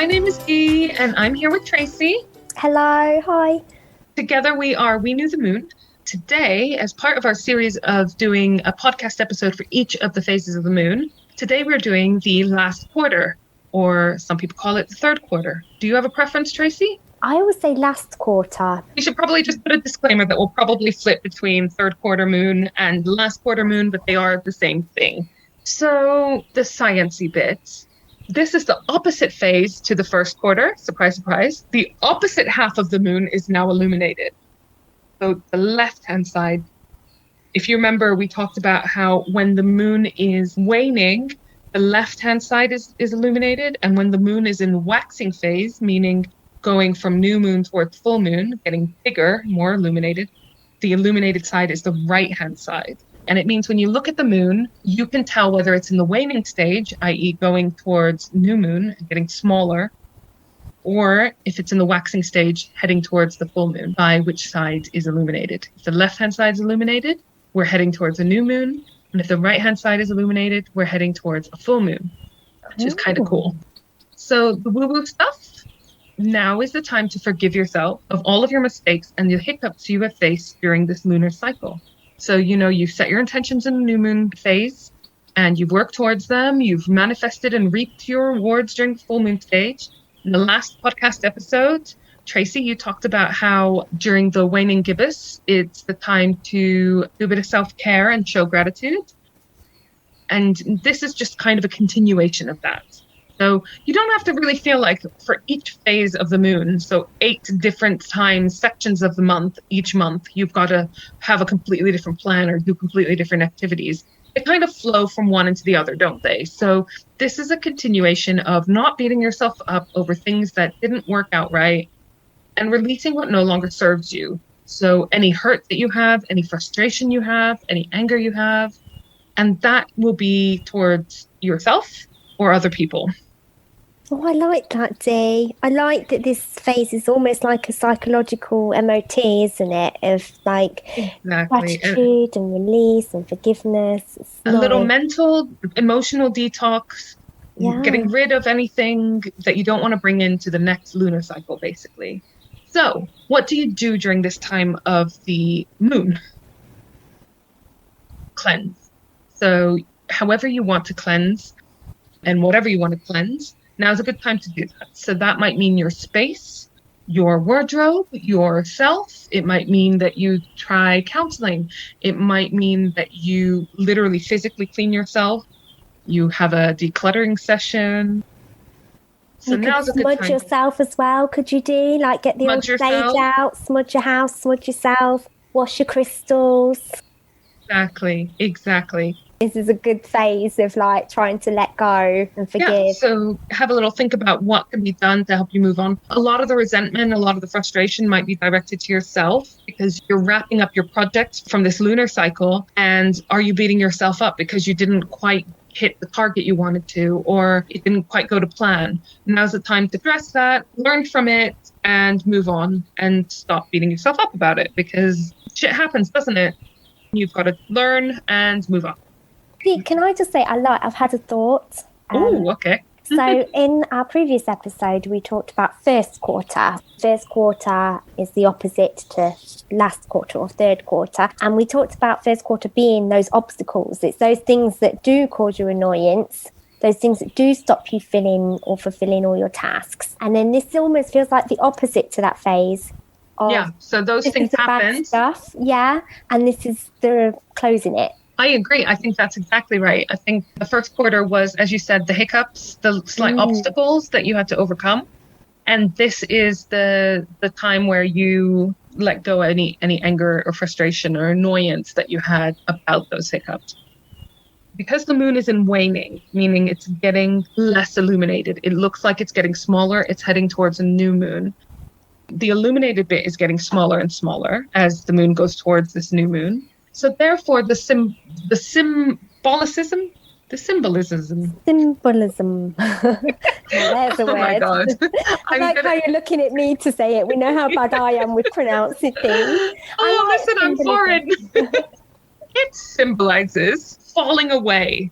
My name is Dee, and I'm here with Tracey. Hello, hi. Together we are We Knew the Moon. Today, as part of our series of doing a podcast episode for each of the phases of the moon, today we're doing the last quarter, or some people call it the third quarter. Do you have a preference, Tracey? I always say last quarter. We should probably just put a disclaimer that we'll probably flip between third quarter moon and last quarter moon, but they are the same thing. So the science-y bits. This is the opposite phase to the first quarter. Surprise, surprise. The opposite half of the moon is now illuminated. So the left-hand side, if you remember, we talked about how when the moon is waning, the left-hand side is illuminated. And when the moon is in waxing phase, meaning going from new moon towards full moon, getting bigger, more illuminated, the illuminated side is the right-hand side. And it means when you look at the moon, you can tell whether it's in the waning stage, i.e. going towards new moon and getting smaller, or if it's in the waxing stage, heading towards the full moon, by which side is illuminated. If the left-hand side is illuminated, we're heading towards a new moon. And if the right-hand side is illuminated, we're heading towards a full moon, which is kind of cool. So the woo-woo stuff, now is the time to forgive yourself of all of your mistakes and the hiccups you have faced during this lunar cycle. So, you set your intentions in the new moon phase and you've worked towards them. You've manifested and reaped your rewards during the full moon stage. In the last podcast episode, Tracey, you talked about how during the waning gibbous, it's the time to do a bit of self-care and show gratitude. And this is just kind of a continuation of that. So you don't have to really feel like for each phase of the moon, so 8 different times, sections of the month, each month, you've got to have a completely different plan or do completely different activities. They kind of flow from one into the other, don't they? So this is a continuation of not beating yourself up over things that didn't work out right and releasing what no longer serves you. So any hurt that you have, any frustration you have, any anger you have, and that will be towards yourself or other people. Oh, I like that, Dee. I like that this phase is almost like a psychological MOT, isn't it? Of like gratitude and release and forgiveness. It's a little mental, emotional detox, getting rid of anything that you don't want to bring into the next lunar cycle, basically. So what do you do during this time of the moon? Cleanse. So however you want to cleanse and whatever you want to cleanse, now's a good time to do that. So that might mean your space, your wardrobe, yourself. It might mean that you try counseling. It might mean that you literally physically clean yourself. You have a decluttering session. So now's a good time. Smudge yourself as well, could you do? Like get the old sage out, smudge your house, smudge yourself, wash your crystals. Exactly. This is a good phase of like trying to let go and forgive. Yeah, so have a little think about what can be done to help you move on. A lot of the resentment, a lot of the frustration might be directed to yourself because you're wrapping up your project from this lunar cycle. And are you beating yourself up because you didn't quite hit the target you wanted to, or it didn't quite go to plan? Now's the time to address that, learn from it, and move on and stop beating yourself up about it because shit happens, doesn't it? You've got to learn and move on. Can I just say, I've had a thought. Okay. So in our previous episode, we talked about first quarter. First quarter is the opposite to last quarter or third quarter. And we talked about first quarter being those obstacles. It's those things that do cause you annoyance, those things that do stop you filling or fulfilling all your tasks. And then this almost feels like the opposite to that phase. So those things happen. Stuff, and this is the closing it. I agree. I think that's exactly right. I think the first quarter was, as you said, the hiccups, the slight obstacles that you had to overcome. And this is the time where you let go any anger or frustration or annoyance that you had about those hiccups. Because the moon is in waning, meaning it's getting less illuminated. It looks like it's getting smaller. It's heading towards a new moon. The illuminated bit is getting smaller and smaller as the moon goes towards this new moon. So therefore, the symbolism. There's a word. Oh my God. I like how you're looking at me to say it. We know how bad I am with pronouncing things. Listen, I'm foreign. It symbolizes falling away.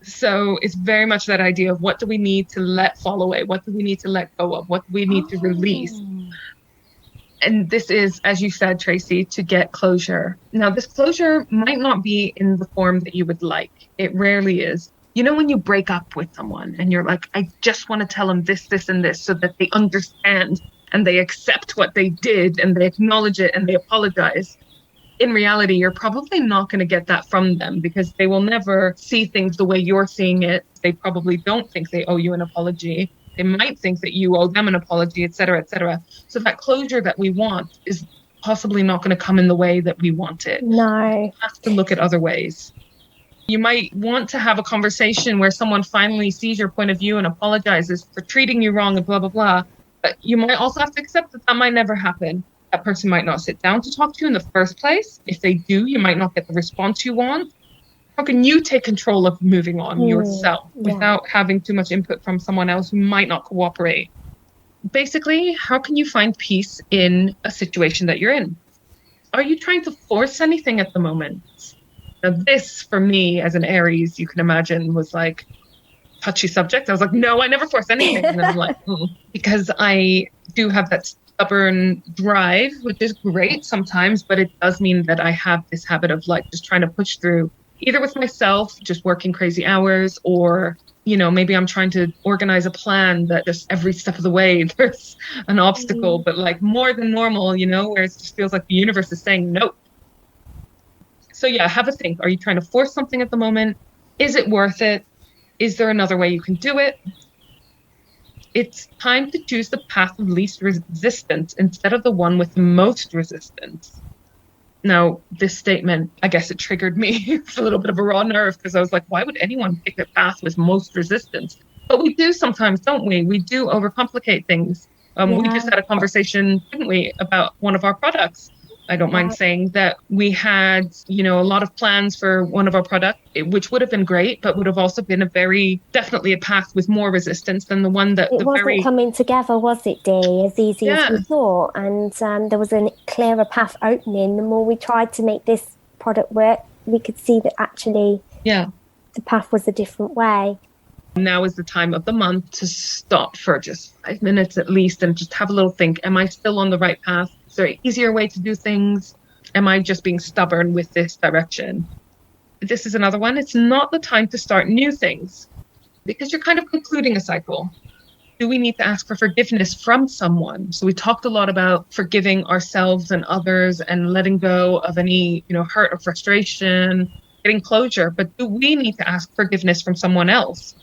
So it's very much that idea of what do we need to let fall away? What do we need to let go of? What do we need to release? And this is, as you said, Tracey, to get closure. Now, this closure might not be in the form that you would like. It rarely is. You know, when you break up with someone and you're like, I just want to tell them this, this, and this so that they understand and they accept what they did and they acknowledge it and they apologize. In reality, you're probably not going to get that from them because they will never see things the way you're seeing it. They probably don't think they owe you an apology. They might think that you owe them an apology, et cetera, et cetera. So that closure that we want is possibly not going to come in the way that we want it. No. You have to look at other ways. You might want to have a conversation where someone finally sees your point of view and apologizes for treating you wrong and blah, blah, blah. But you might also have to accept that that might never happen. That person might not sit down to talk to you in the first place. If they do, you might not get the response you want. How can you take control of moving on yourself without having too much input from someone else who might not cooperate? Basically, how can you find peace in a situation that you're in? Are you trying to force anything at the moment? Now, this, for me, as an Aries, you can imagine, was like touchy subject. I was like, no, I never force anything. And I'm like, because I do have that stubborn drive, which is great sometimes, but it does mean that I have this habit of like just trying to push through, either with myself, just working crazy hours, or, you know, maybe I'm trying to organize a plan that just every step of the way there's an obstacle, but like more than normal, you know, where it just feels like the universe is saying no. So yeah, have a think. Are you trying to force something at the moment? Is it worth it? Is there another way you can do it? It's time to choose the path of least resistance instead of the one with the most resistance. Now, this statement, I guess it triggered me. It's a little bit of a raw nerve because I was like, why would anyone pick the path with most resistance? But we do sometimes, don't we? We do overcomplicate things. We just had a conversation, didn't we, about one of our products. I don't mind saying that we had, you know, a lot of plans for one of our products, which would have been great, but would have also been definitely a path with more resistance than the one that... It wasn't coming together, was it, Dee, as easy as we thought? And there was a clearer path opening. The more we tried to make this product work, we could see that actually the path was a different way. Now is the time of the month to stop for just 5 minutes at least and just have a little think. Am I still on the right path? Is there an easier way to do things? Am I just being stubborn with this direction? This is another one. It's not the time to start new things because you're kind of concluding a cycle. Do we need to ask for forgiveness from someone? So we talked a lot about forgiving ourselves and others and letting go of any, you know, hurt or frustration, getting closure. But do we need to ask forgiveness from someone else?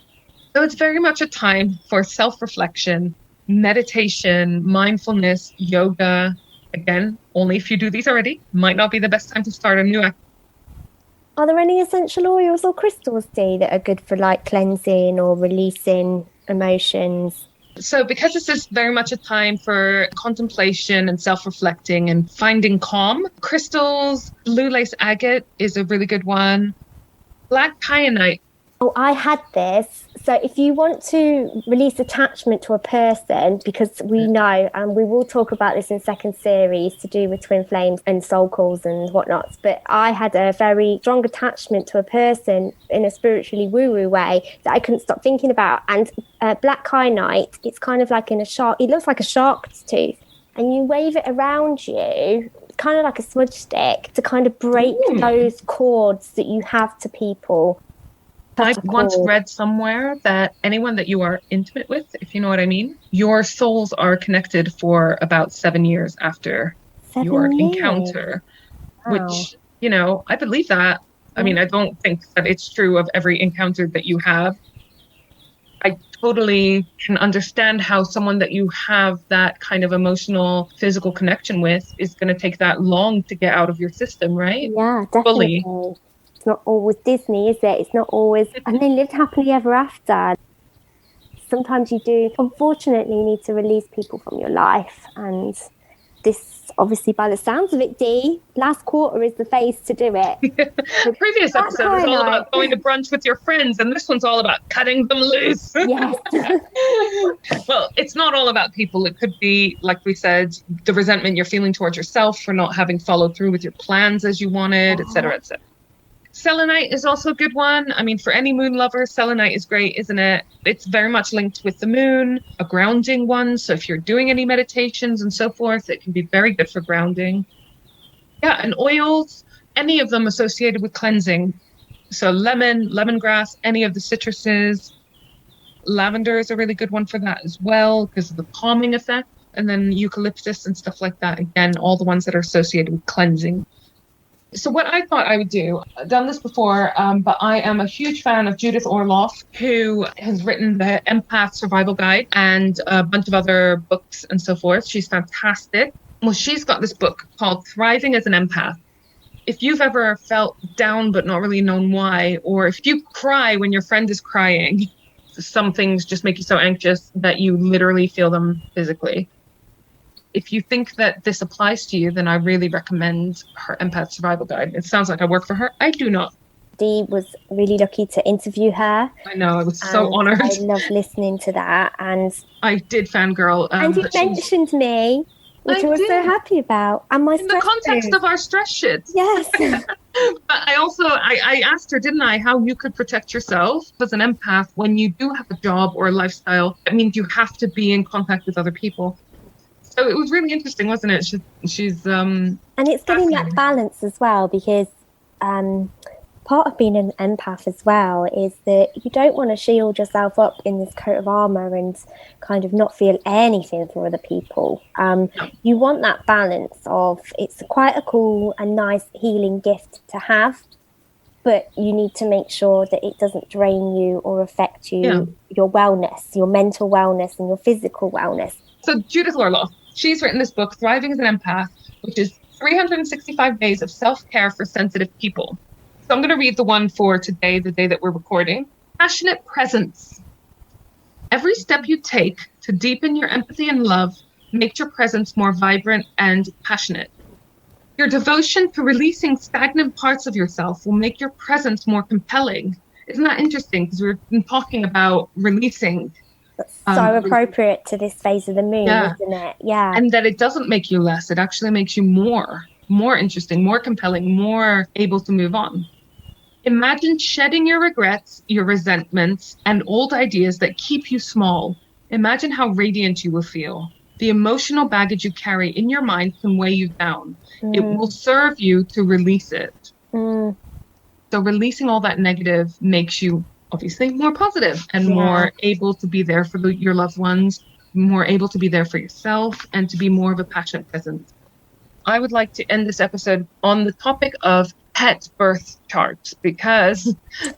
So it's very much a time for self-reflection, meditation, mindfulness, yoga. Again, only if you do these already. Might not be the best time to start a new activity. Are there any essential oils or crystals, Dee, that are good for like cleansing or releasing emotions? So because this is very much a time for contemplation and self-reflecting and finding calm, crystals, blue lace agate is a really good one. Black kyanite. Oh, I had this. So if you want to release attachment to a person, because we know, and we will talk about this in second series to do with twin flames and soul calls and whatnot, but I had a very strong attachment to a person in a spiritually woo-woo way that I couldn't stop thinking about. And black kyanite, it's kind of like it looks like a shark's tooth. And you wave it around you, kind of like a smudge stick, to kind of break those cords that you have to people. I once read somewhere that anyone that you are intimate with, if you know what I mean, your souls are connected for about 7 years after your encounter, which, you know, I believe that. I mean, I don't think that it's true of every encounter that you have. I totally can understand how someone that you have that kind of emotional, physical connection with is going to take that long to get out of your system, right? Yeah, definitely. Fully. It's not always Disney, is it? It's not always, and they lived happily ever after. Sometimes you do, unfortunately, need to release people from your life. And this, obviously, by the sounds of it, Dee, last quarter is the phase to do it. The previous episode was all about going to brunch with your friends, and this one's all about cutting them loose. Yes. Well, it's not all about people. It could be, like we said, the resentment you're feeling towards yourself for not having followed through with your plans as you wanted, et cetera, et cetera. Selenite is also a good one. I mean, for any moon lover, selenite is great, isn't it? It's very much linked with the moon, a grounding one. So if you're doing any meditations and so forth, it can be very good for grounding. Yeah, and oils, any of them associated with cleansing. So lemon, lemongrass, any of the citruses. Lavender is a really good one for that as well because of the calming effect. And then eucalyptus and stuff like that. Again, all the ones that are associated with cleansing. So what I thought I would do, I've done this before, but I am a huge fan of Judith Orloff, who has written the Empath Survival Guide and a bunch of other books and so forth. She's fantastic. Well, she's got this book called Thriving as an Empath. If you've ever felt down but not really known why, or if you cry when your friend is crying, some things just make you so anxious that you literally feel them physically. If you think that this applies to you, then I really recommend her Empath Survival Guide. It sounds like I work for her. I do not. Dee was really lucky to interview her. I know, I was so honoured. I love listening to that. And I did fangirl. And you mentioned me, which I was so happy about. And my in the context of our stress shit. Yes. But I asked her, didn't I, how you could protect yourself as an empath when you do have a job or a lifestyle. It means you have to be in contact with other people. So it was really interesting, wasn't it? She's and it's getting that balance as well, because part of being an empath as well is that you don't want to shield yourself up in this coat of armor and kind of not feel anything for other people. You want that balance of, it's quite a cool and nice healing gift to have, but you need to make sure that it doesn't drain you or affect you, your wellness, your mental wellness and your physical wellness. So Judith Orloff, she's written this book, Thriving as an Empath, which is 365 days of self-care for sensitive people. So I'm going to read the one for today, the day that we're recording. Passionate presence. Every step you take to deepen your empathy and love makes your presence more vibrant and passionate. Your devotion to releasing stagnant parts of yourself will make your presence more compelling. Isn't that interesting? Because we've been talking about releasing. So appropriate to this phase of the moon, isn't it? Yeah. And that it doesn't make you less. It actually makes you more interesting, more compelling, more able to move on. Imagine shedding your regrets, your resentments, and old ideas that keep you small. Imagine how radiant you will feel. The emotional baggage you carry in your mind can weigh you down. It will serve you to release it. So releasing all that negative makes you obviously more positive and more able to be there for your loved ones, more able to be there for yourself, and to be more of a passionate presence. I would like to end this episode on the topic of pet birth charts, because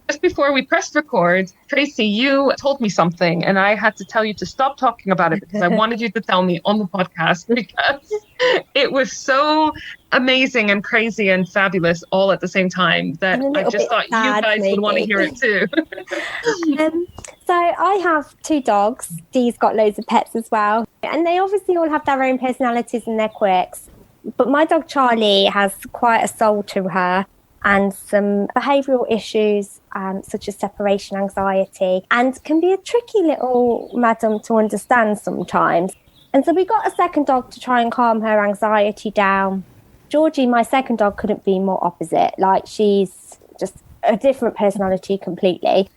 just before we pressed record, Tracey, you told me something and I had to tell you to stop talking about it because I wanted you to tell me on the podcast, because it was so amazing and crazy and fabulous all at the same time that I just thought you guys would want to hear it too. So I have 2 dogs. Dee's got loads of pets as well. And they obviously all have their own personalities and their quirks. But my dog Charlie has quite a soul to her and some behavioural issues such as separation anxiety, and can be a tricky little madam to understand sometimes. And so we got a second dog to try and calm her anxiety down. Georgie, my second dog, couldn't be more opposite. Like, she's just a different personality completely.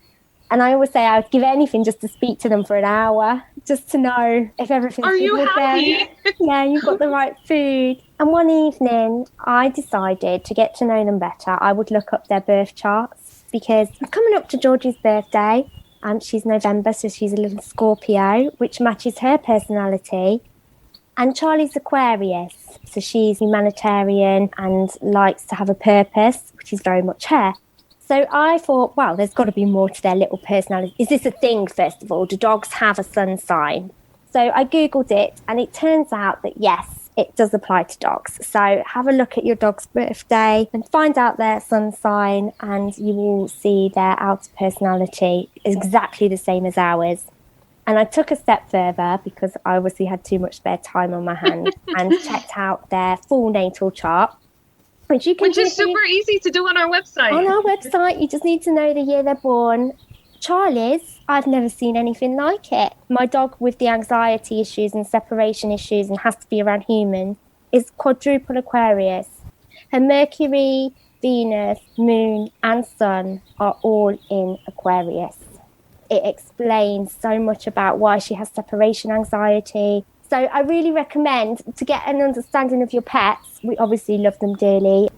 And I always say I would give anything just to speak to them for an hour, just to know if everything's good with them. Yeah, you've got the right food. And one evening, I decided to get to know them better. I would look up their birth charts, because I'm coming up to Georgie's birthday. She's November, so she's a little Scorpio, which matches her personality. And Charlie's Aquarius, so she's humanitarian and likes to have a purpose, which is very much her. So I thought, well, there's got to be more to their little personality. Is this a thing, first of all? Do dogs have a sun sign? So I Googled it, and it turns out that, yes, it does apply to dogs. So have a look at your dog's birthday and find out their sun sign, and you will see their outer personality is exactly the same as ours. And I took a step further, because I obviously had too much spare time on my hands, and checked out their full natal chart. Which is super easy to do on our website. On our website, you just need to know the year they're born. Charlie's, I've never seen anything like it. My dog with the anxiety issues and separation issues and has to be around humans is quadruple Aquarius. Her Mercury Venus, Moon, and Sun are all in Aquarius. It explains so much about why she has separation anxiety. So I really recommend to get an understanding of your pets. We obviously love them dearly.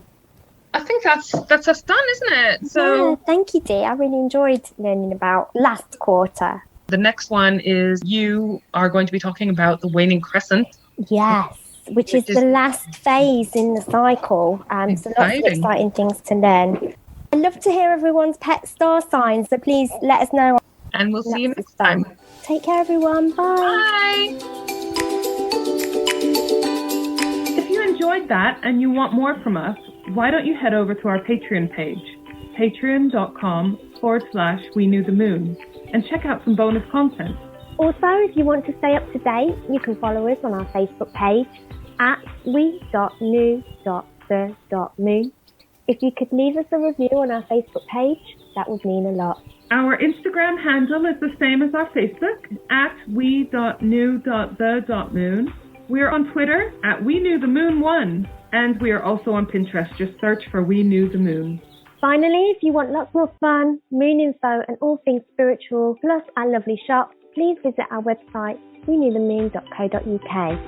I think that's us done, isn't it? So yeah, thank you, Dee. I really enjoyed learning about last quarter. the next one is you are going to be talking about the waning crescent. Yes, which is the last phase in the cycle. So lots of exciting things to learn. I'd love to hear everyone's pet star signs, so please let us know. And we'll see you next time. Take care, everyone. Bye. Bye. If you enjoyed that and you want more from us, why don't you head over to our Patreon page, patreon.com/We Knew the Moon, and check out some bonus content. Also, if you want to stay up to date, you can follow us on our Facebook page at we.knew.the.moon. If you could leave us a review on our Facebook page, that would mean a lot. Our Instagram handle is the same as our Facebook, at we.knew.the.moon. We are on Twitter at We Knew the Moon 1, and we are also on Pinterest. Just search for We Knew the Moon. Finally, if you want lots more fun, moon info, and all things spiritual, plus our lovely shop, please visit our website, wenewthemoon.co.uk.